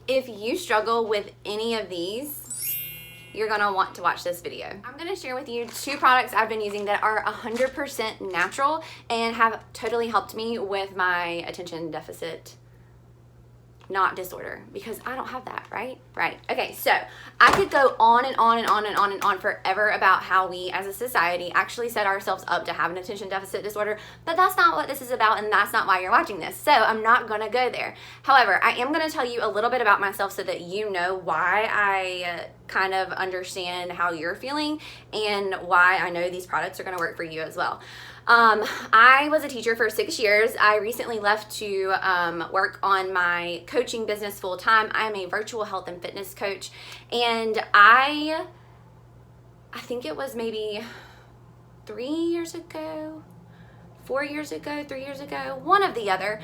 If you struggle with any of these, you're gonna want to watch this video. I'm gonna share with you 2 products I've been using that are 100% natural and have totally helped me with my attention deficit not disorder, because I don't have that, right? Okay, so I could go on and on and on and on and on forever about how we as a society actually set ourselves up to have an attention deficit disorder, but that's not what this is about, and that's not why you're watching this, so I'm not gonna go there. However, I am gonna tell you a little bit about myself so that you know why I kind of understand how you're feeling and why I know these products are gonna work for you as well. I was a teacher for 6 years. I recently left to work on my coaching business full time. I'm a virtual health and fitness coach, and I think it was maybe 3 years ago, 4 years ago, 3 years ago, one of the other.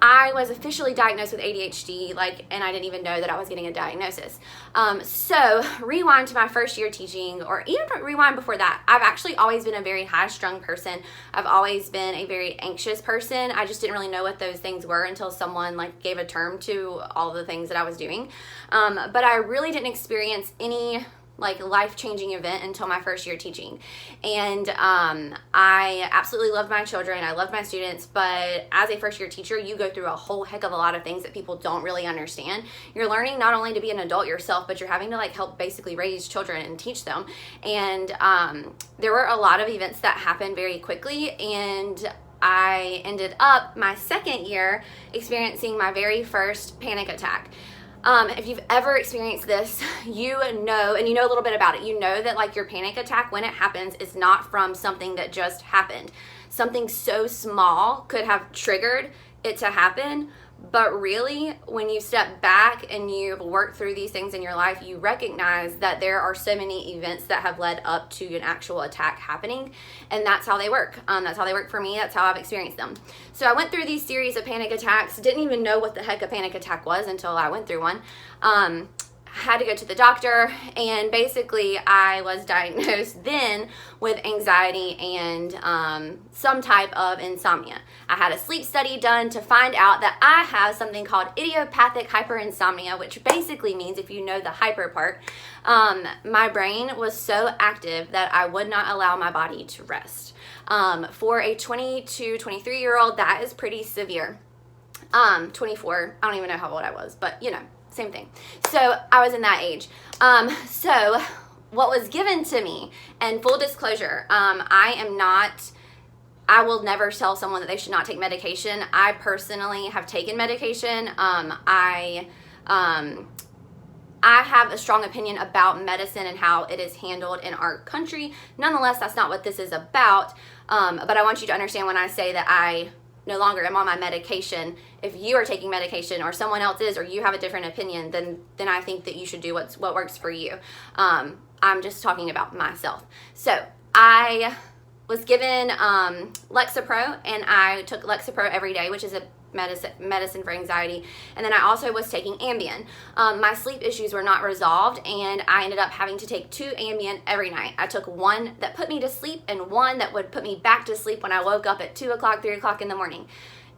I was officially diagnosed with ADHD, and I didn't even know that I was getting a diagnosis. So rewind to my first year teaching, or even rewind before that, I've actually always been a very high-strung person. I've always been a very anxious person. I just didn't really know what those things were until someone gave a term to all the things that I was doing. But I really didn't experience any life-changing event until my first year teaching. And I absolutely loved my children. I loved my students, but as a first-year teacher, you go through a whole heck of a lot of things that people don't really understand. You're learning not only to be an adult yourself, but you're having to help basically raise children and teach them. And there were a lot of events that happened very quickly, and I ended up my second year experiencing my very first panic attack. If you've ever experienced this, you know, and you know a little bit about it, you know that your panic attack, when it happens, is not from something that just happened. Something so small could have triggered it to happen, but really, when you step back and you've worked through these things in your life, you recognize that there are so many events that have led up to an actual attack happening, and that's how they work. That's how they work for me. That's how I've experienced them. So I went through these series of panic attacks, didn't even know what the heck a panic attack was until I went through one. Had to go to the doctor, and basically I was diagnosed then with anxiety and some type of insomnia. I had a sleep study done to find out that I have something called idiopathic hyperinsomnia, which basically means, if you know the hyper part, my brain was so active that I would not allow my body to rest. For a 22, 23-year-old, that is pretty severe. 24, I don't even know how old I was, but same thing. So I was in that age. So what was given to me, and full disclosure, I will never tell someone that they should not take medication. I personally have taken medication. I have a strong opinion about medicine and how it is handled in our country. Nonetheless, that's not what this is about. But I want you to understand when I say that I no longer am on my medication. If you are taking medication, or someone else is, or you have a different opinion, then I think that you should do what works for you. I'm just talking about myself. So I was given Lexapro, and I took Lexapro every day, which is a medicine for anxiety, and then I also was taking Ambien. My sleep issues were not resolved, and I ended up having to take 2 Ambien every night. I took one that put me to sleep and one that would put me back to sleep when I woke up at 2 o'clock, 3 o'clock in the morning.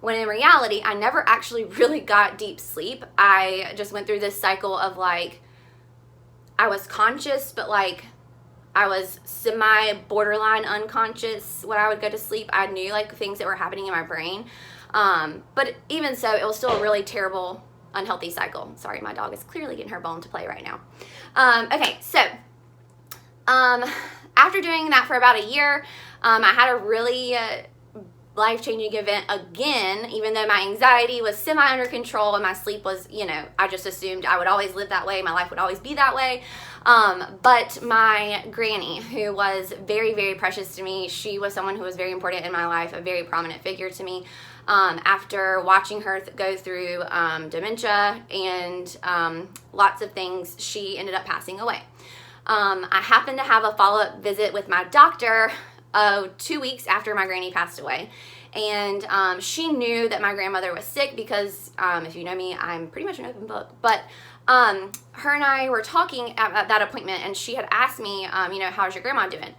When in reality, I never actually really got deep sleep. I just went through this cycle of I was conscious, but I was semi-borderline unconscious when I would go to sleep. I knew things that were happening in my brain. But even so, it was still a really terrible, unhealthy cycle. Sorry, my dog is clearly getting her bone to play right now. Okay, so after doing that for about a year, I had a really life-changing event again, even though my anxiety was semi under control and my sleep was, I just assumed I would always live that way, my life would always be that way. But my granny, who was very, very precious to me, she was someone who was very important in my life, a very prominent figure to me. After watching her go through dementia and lots of things, she ended up passing away. I happened to have a follow-up visit with my doctor 2 weeks after my granny passed away. And she knew that my grandmother was sick because, if you know me, I'm pretty much an open book. But her and I were talking at that appointment, and she had asked me, how's your grandma doing?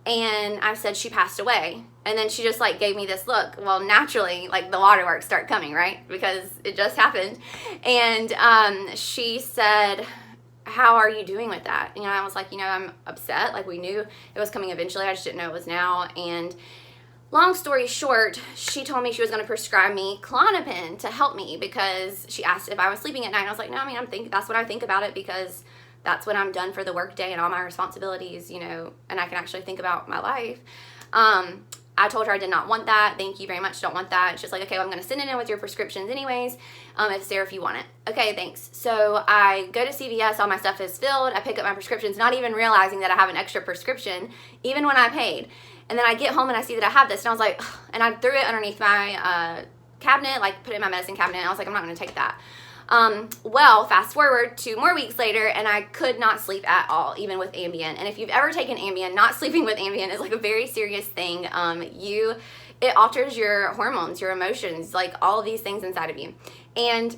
And I said, she passed away. And then she just like gave me this look. Well, naturally, like the waterworks start coming, right? Because it just happened. And she said, how are you doing with that? You know, I was like, you know, I'm upset. Like, we knew it was coming eventually. I just didn't know it was now. And long story short, she told me she was going to prescribe me Klonopin to help me, because she asked if I was sleeping at night. And I was like, no, I mean, that's what I think about it, because that's when I'm done for the work day and all my responsibilities, you know, and I can actually think about my life. I told her I did not want that. Thank you very much. Don't want that. She's like, okay, well, I'm going to send it in with your prescriptions anyways. If you want it. Okay, thanks. So I go to CVS. All my stuff is filled. I pick up my prescriptions, not even realizing that I have an extra prescription, even when I paid. And then I get home and I see that I have this. And I was like, ugh, and I threw it underneath my cabinet, like put it in my medicine cabinet. And I was like, I'm not going to take that. Well, fast forward 2 more weeks later, and I could not sleep at all, even with Ambien. And if you've ever taken Ambien, not sleeping with Ambien is like a very serious thing. It alters your hormones, your emotions, like all of these things inside of you. And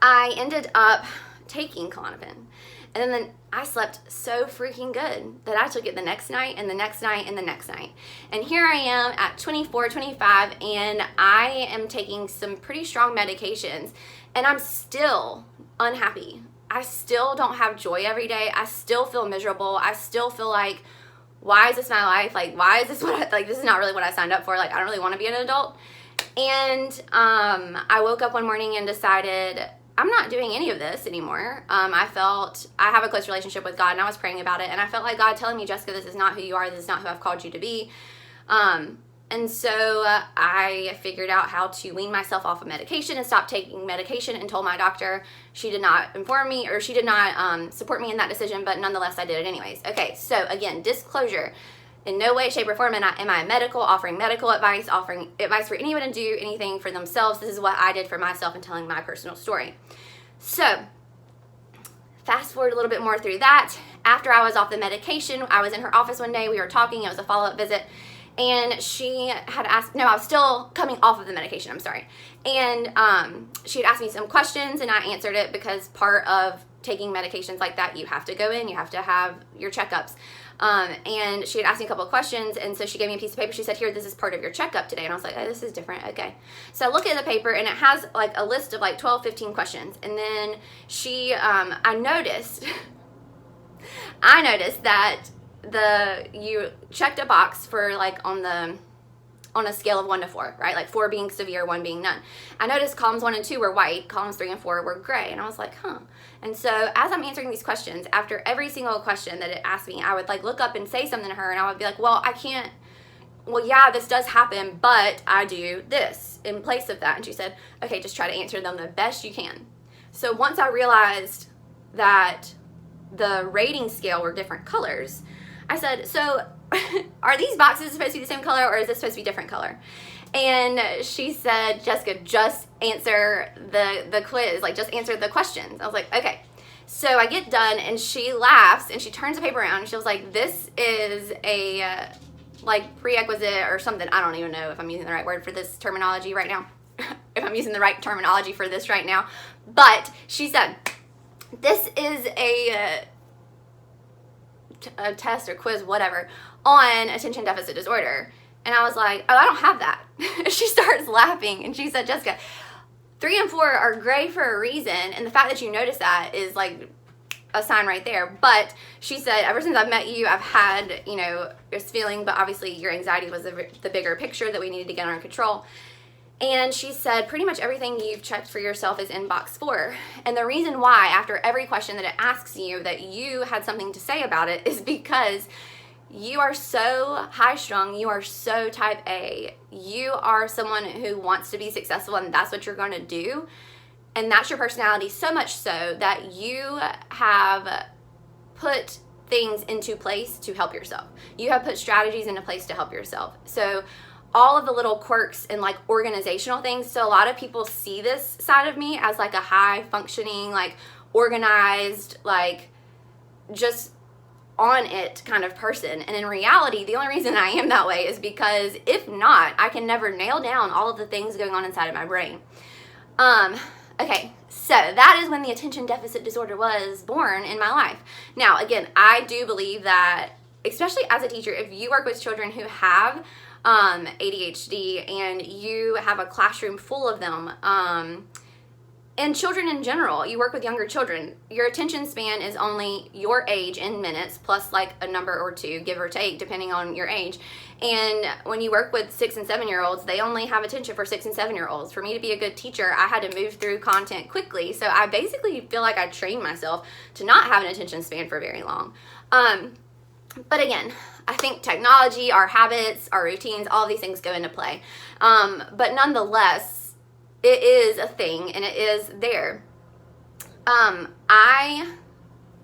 I ended up taking Klonopin. And then I slept so freaking good that I took it the next night and the next night and the next night. And here I am at 24, 25, and I am taking some pretty strong medications, and I'm still unhappy. I still don't have joy every day. I still feel miserable. I still feel like, why is this my life? Like, why is this this is not really what I signed up for. Like, I don't really want to be an adult. And I woke up one morning and decided, I'm not doing any of this anymore. I have a close relationship with God, and I was praying about it, and I felt like God telling me, Jessica, this is not who you are. This is not who I've called you to be. And so I figured out how to wean myself off of medication and stop taking medication, and told my doctor. She did not inform me, or she did not support me in that decision, but nonetheless, I did it anyways. Okay, so again, disclosure. In no way, shape, or form am I medical, offering medical advice, offering advice for anyone to do anything for themselves. This is what I did for myself and telling my personal story. So, fast forward a little bit more through that. After I was off the medication, I was in her office one day. We were talking. It was a follow-up visit. And she had asked, no, I was still coming off of the medication, I'm sorry. And she had asked me some questions, and I answered it, because part of taking medications like that, you have to go in, you have to have your checkups. And she had asked me a couple of questions, and so she gave me a piece of paper. She said, here, this is part of your checkup today. And I was like, oh, this is different. Okay. So I look at the paper, and it has like a list of like 12, 15 questions. And then I noticed that you checked a box for like on a scale of 1 to 4, right? Like 4 being severe, 1 being none. I noticed columns 1 and 2 were white, columns 3 and 4 were gray. And I was like, huh. And so as I'm answering these questions, after every single question that it asked me, I would like look up and say something to her, and I would be like, well, yeah, this does happen, but I do this in place of that. And she said, okay, just try to answer them the best you can. So once I realized that the rating scale were different colors, I said, so are these boxes supposed to be the same color, or is this supposed to be different color? And she said, Jessica, just answer the quiz, like just answer the questions. I was like, okay. So I get done, and she laughs, and she turns the paper around, and she was like, this is a like prerequisite or something. I don't even know if I'm using the right word for this terminology right now, if I'm using the right terminology for this right now. But she said, this is a test or quiz, whatever, on attention deficit disorder. And I was like, oh, I don't have that. She starts laughing, and she said, Jessica, 3 and 4 are gray for a reason, and the fact that you notice that is like a sign right there. But she said, ever since I've met you, I've had, this feeling, but obviously your anxiety was the bigger picture that we needed to get under control. And she said, pretty much everything you've checked for yourself is in box 4. And the reason why, after every question that it asks you, that you had something to say about it is because you are so high-strung, you are so type A, you are someone who wants to be successful, and that's what you're going to do. And that's your personality, so much so that you have put things into place to help yourself. You have put strategies into place to help yourself. So all of the little quirks and like organizational things. So a lot of people see this side of me as like a high functioning, like organized, like just on it kind of person. And in reality, the only reason I am that way is because if not, I can never nail down all of the things going on inside of my brain. Okay, so that is when the attention deficit disorder was born in my life. Now, again, I do believe that especially as a teacher, if you work with children who have ADHD and you have a classroom full of them, and children in general, you work with younger children, your attention span is only your age in minutes plus like a number or two, give or take, depending on your age. And when you work with 6 and 7 year olds, they only have attention for 6 and 7 year olds. For me to be a good teacher, I had to move through content quickly. So I basically feel like I trained myself to not have an attention span for very long. But again, I think technology, our habits, our routines, all these things go into play. But nonetheless, it is a thing and it is there. I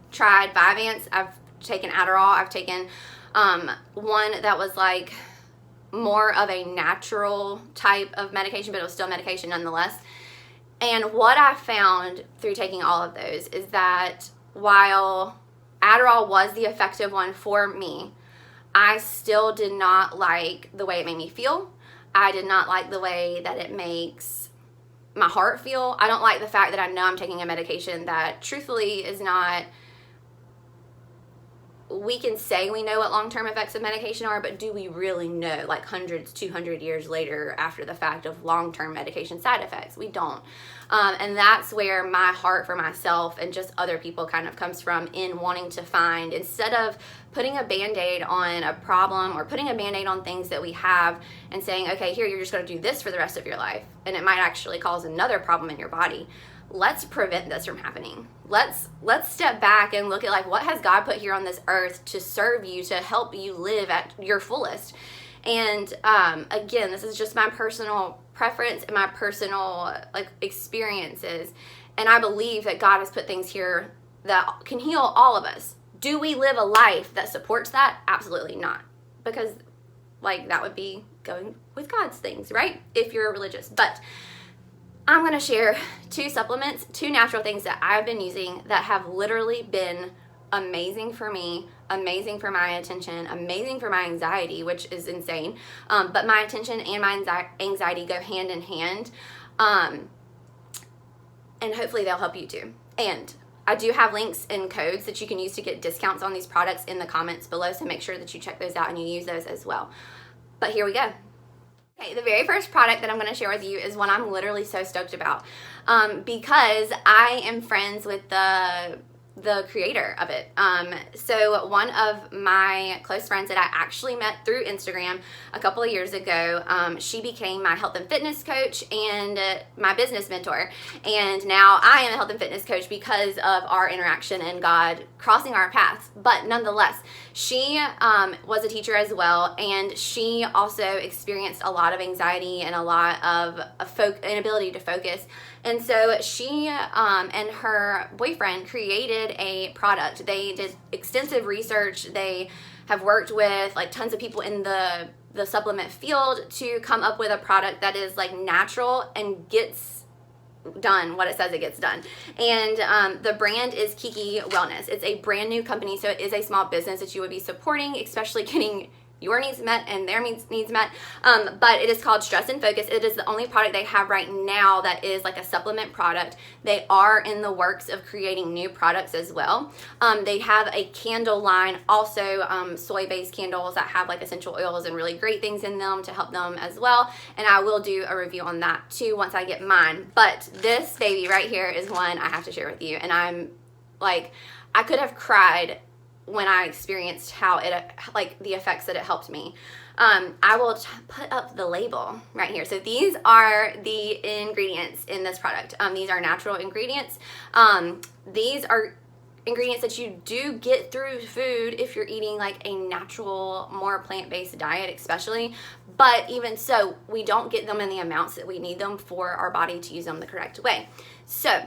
tried Vyvanse. I've taken Adderall. I've taken one that was like more of a natural type of medication, but it was still medication nonetheless. And what I found through taking all of those is that while Adderall was the effective one for me, I still did not like the way it made me feel. I did not like the way that it makes my heart feel. I don't like the fact that I know I'm taking a medication that truthfully is not, we can say we know what long-term effects of medication are, but do we really know, like hundreds, 200 years later after the fact, of long-term medication side effects? We don't. And that's where my heart for myself and just other people kind of comes from, in wanting to find, instead of putting a Band-Aid on a problem or putting a Band-Aid on things that we have and saying, okay, here, you're just going to do this for the rest of your life, and it might actually cause another problem in your body. Let's prevent this from happening. Let's step back and look at, like, what has God put here on this earth to serve you, to help you live at your fullest. And again, this is just my personal preference and my personal experiences, and I believe that God has put things here that can heal all of us. Do we live a life that supports that? Absolutely not, because that would be going with God's things, right? If you're religious. But I'm going to share 2 supplements, 2 natural things that I've been using that have literally been amazing for me, amazing for my attention, amazing for my anxiety, which is insane. But my attention and my anxiety go hand in hand. And hopefully they'll help you too. And I do have links and codes that you can use to get discounts on these products in the comments below, so make sure that you check those out and you use those as well. But here we go. Okay, the very first product that I'm going to share with you is one I'm literally so stoked about, because I am friends with the creator of it. So one of my close friends that I actually met through Instagram a couple of years ago, she became my health and fitness coach and my business mentor. And now I am a health and fitness coach because of our interaction and God crossing our paths. But nonetheless, she was a teacher as well, and she also experienced a lot of anxiety and a lot of inability to focus. And so she and her boyfriend created a product. They did extensive research. They have worked with tons of people in the supplement field to come up with a product that is natural and gets done what it says it gets done. And the brand is KiKi Wellness. It's a brand new company, so it is a small business that you would be supporting, especially getting your needs met and their needs met. But it is called Stress and Focus. It is the only product they have right now that is a supplement product. They are in the works of creating new products as well. They have a candle line, also soy-based candles that have essential oils and really great things in them to help them as well. And I will do a review on that too once I get mine. But this baby right here is one I have to share with you. And I'm I could have cried when I experienced how it, the effects that it helped me. I will put up the label right here. So these are the ingredients in this product. These are natural ingredients. These are ingredients that you do get through food if you're eating a natural, more plant-based diet especially. But even so, we don't get them in the amounts that we need them for our body to use them the correct way. So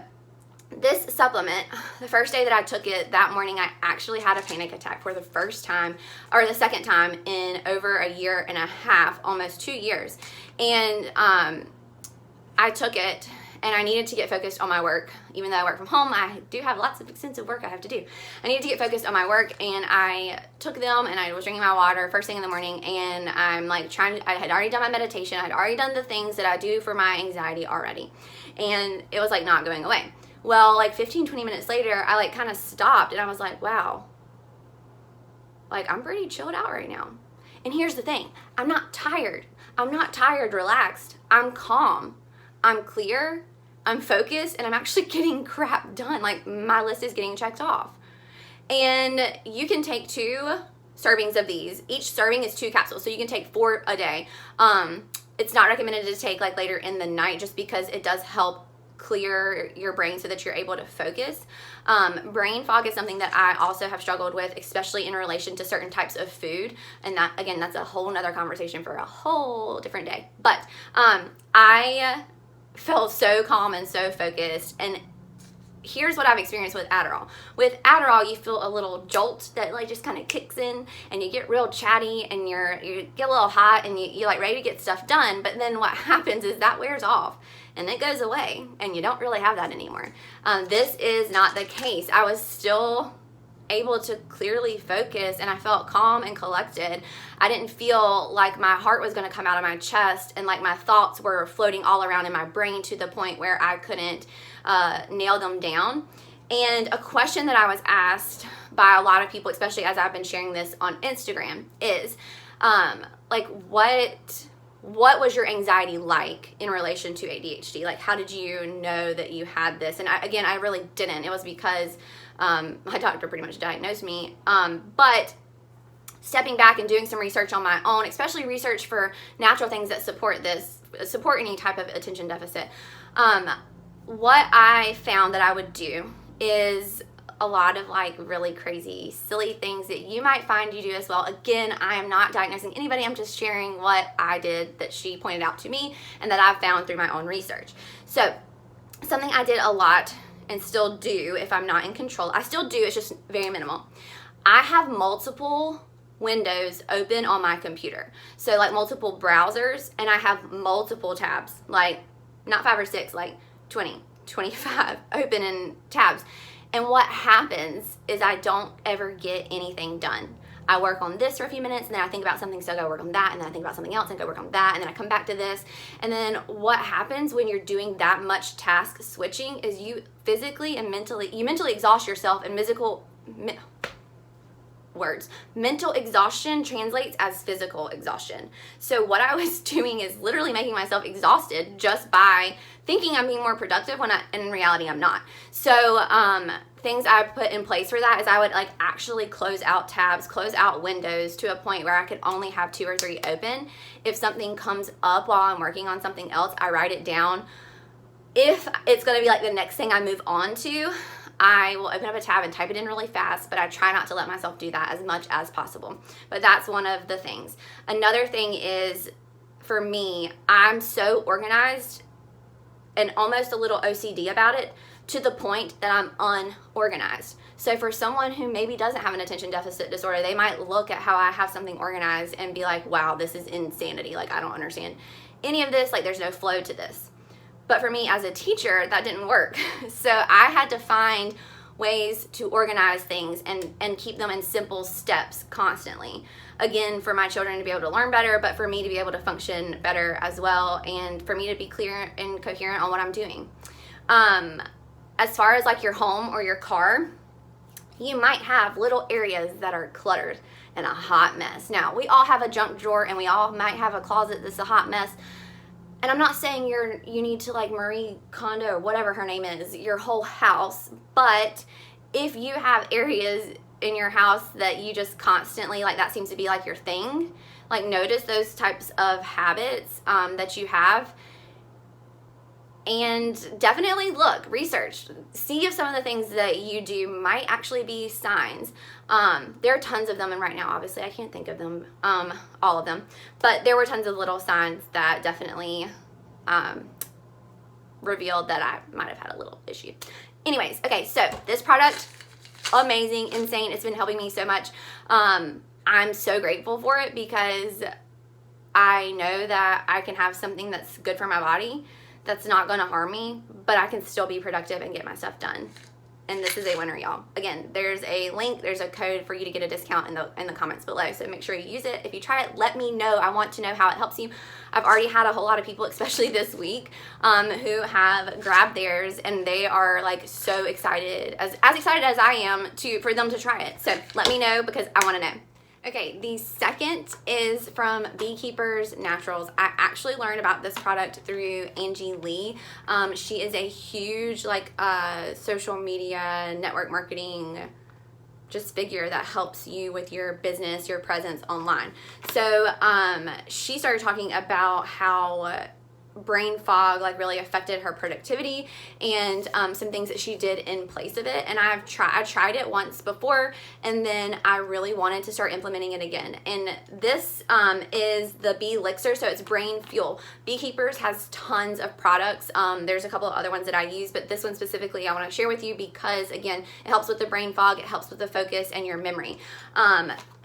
this supplement, the first day that I took it, that morning I actually had a panic attack for the first time, or the second time in over a year and a half, almost 2 years. And I took it and I needed to get focused on my work. Even though I work from home, I do have lots of extensive work I have to do. I needed to get focused on my work, and I took them and I was drinking my water first thing in the morning, and I'm I had already done my meditation. I had already done the things that I do for my anxiety already. And it was not going away. Well, 15, 20 minutes later, I kind of stopped and I was like, wow, like I'm pretty chilled out right now. And here's the thing, I'm not tired. I'm not tired, relaxed. I'm calm. I'm clear. I'm focused, and I'm actually getting crap done. Like my list is getting checked off. And you can take 2 servings of these. Each serving is 2 capsules, so you can take 4 a day. It's not recommended to take like later in the night just because it does help clear your brain so that you're able to focus. Brain fog is something that I also have struggled with, especially in relation to certain types of food. And that, again, that's a whole nother conversation for a whole different day. But I felt so calm and so focused. And here's what I've experienced with Adderall. With Adderall, you feel a little jolt that like just kind of kicks in, and you get real chatty, and you get a little hot, and you're like ready to get stuff done. But then what happens is that wears off and it goes away, and you don't really have that anymore. This is not the case. I was still able to clearly focus, and I felt calm and collected. I didn't feel like my heart was going to come out of my chest, and like my thoughts were floating all around in my brain to the point where I couldn't nail them down. And a question that I was asked by a lot of people, especially as I've been sharing this on Instagram, is like what was your anxiety like in relation to ADHD? Like, how did you know that you had this? And I really didn't. It was because my doctor pretty much diagnosed me. But stepping back and doing some research on my own, especially research for natural things that support any type of attention deficit, what I found that I would do is a lot of like really crazy, silly things that you might find you do as well. Again, I am not diagnosing anybody. I'm just sharing what I did that she pointed out to me and that I've found through my own research. So something I did a lot and still do if I'm not in control, I still do, it's just very minimal. I have multiple windows open on my computer. So like multiple browsers, and I have multiple tabs, like not 5 or 6, like 20, 25 open in tabs. And what happens is I don't ever get anything done. I work on this for a few minutes, and then I think about something, so I go work on that, and then I think about something else and go work on that, and then I come back to this. And then what happens when you're doing that much task switching is you physically and mentally exhaust yourself, and mental exhaustion translates as physical exhaustion. So what I was doing is literally making myself exhausted just by thinking I'm being more productive when in reality I'm not. So things I put in place for that is I would like actually close out tabs, close out windows to a point where I could only have 2 or 3 open. If something comes up while I'm working on something else, I write it down. If it's going to be like the next thing I move on to, I will open up a tab and type it in really fast, but I try not to let myself do that as much as possible. But that's one of the things. Another thing is, for me, I'm so organized and almost a little OCD about it to the point that I'm unorganized. So for someone who maybe doesn't have an attention deficit disorder, they might look at how I have something organized and be like, wow, this is insanity. Like, I don't understand any of this. Like, there's no flow to this. But for me as a teacher, that didn't work. So I had to find ways to organize things and keep them in simple steps constantly. Again, for my children to be able to learn better, but for me to be able to function better as well, and for me to be clear and coherent on what I'm doing. As far as like your home or your car, you might have little areas that are cluttered and a hot mess. Now, we all have a junk drawer, and we all might have a closet that's a hot mess. And I'm not saying you need to like Marie Kondo or whatever her name is, your whole house. But if you have areas in your house that you just constantly, like that seems to be like your thing, like notice those types of habits that you have. And definitely look, research, see if some of the things that you do might actually be signs. There are tons of them, and right now, obviously, I can't think of them, all of them, but there were tons of little signs that definitely revealed that I might have had a little issue. Anyways, okay, so this product, amazing, insane. It's been helping me so much. I'm so grateful for it because I know that I can have something that's good for my body, that's not going to harm me, but I can still be productive and get my stuff done. And this is a winner, y'all. Again, there's a link, there's a code for you to get a discount in the comments below. So make sure you use it. If you try it, let me know. I want to know how it helps you. I've already had a whole lot of people, especially this week, who have grabbed theirs, and they are like so excited, as excited as I am for them to try it. So let me know because I want to know. Okay, the second is from Beekeepers Naturals. I actually learned about this product through Angie Lee. She is a huge social media network marketing just figure that helps you with your business, your presence online. So she started talking about how brain fog really affected her productivity, and some things that she did in place of it. And I tried it once before, and then I really wanted to start implementing it again. And this is the Bee Elixir, so it's brain fuel. Beekeepers has tons of products. There's a couple of other ones that I use, but this one specifically I want to share with you because, again, it helps with the brain fog, it helps with the focus and your memory.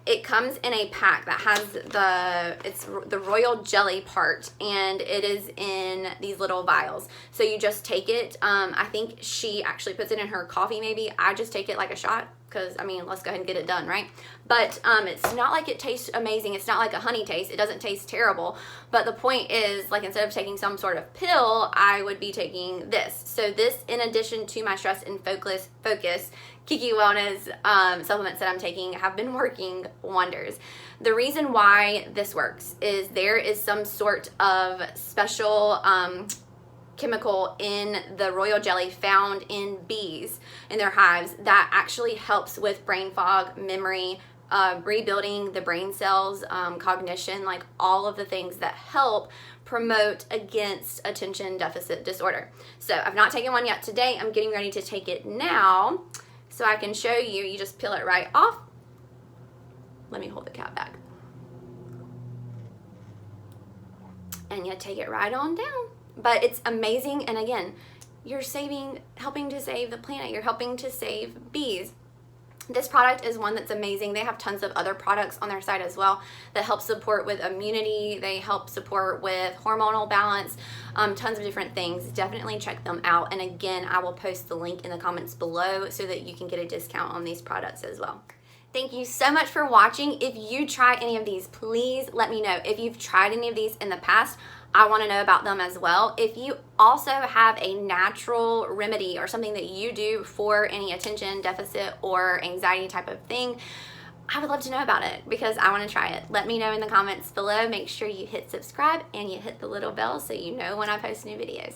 It comes in a pack that has the royal jelly part, and it is in these little vials. So you just take it. I think she actually puts it in her coffee maybe. I just take it like a shot because, I mean, let's go ahead and get it done, right? But it's not like it tastes amazing. It's not like a honey taste. It doesn't taste terrible. But the point is, instead of taking some sort of pill, I would be taking this. So this, in addition to my stress and focus KiKi Wellness supplements that I'm taking, have been working wonders. The reason why this works is there is some sort of special chemical in the royal jelly found in bees in their hives that actually helps with brain fog, memory, rebuilding the brain cells, cognition, all of the things that help promote against attention deficit disorder. So I've not taken one yet today. I'm getting ready to take it now so I can show you. You just peel it right off. Let me hold the cap back. And you take it right on down. But it's amazing, and again, you're helping to save the planet. You're helping to save bees. This product is one that's amazing. They have tons of other products on their site as well that help support with immunity. They help support with hormonal balance, tons of different things. Definitely check them out. And again, I will post the link in the comments below so that you can get a discount on these products as well. Thank you so much for watching. If you try any of these, please let me know. If you've tried any of these in the past, I want to know about them as well. If you also have a natural remedy or something that you do for any attention deficit or anxiety type of thing, I would love to know about it because I want to try it. Let me know in the comments below. Make sure you hit subscribe and you hit the little bell so you know when I post new videos.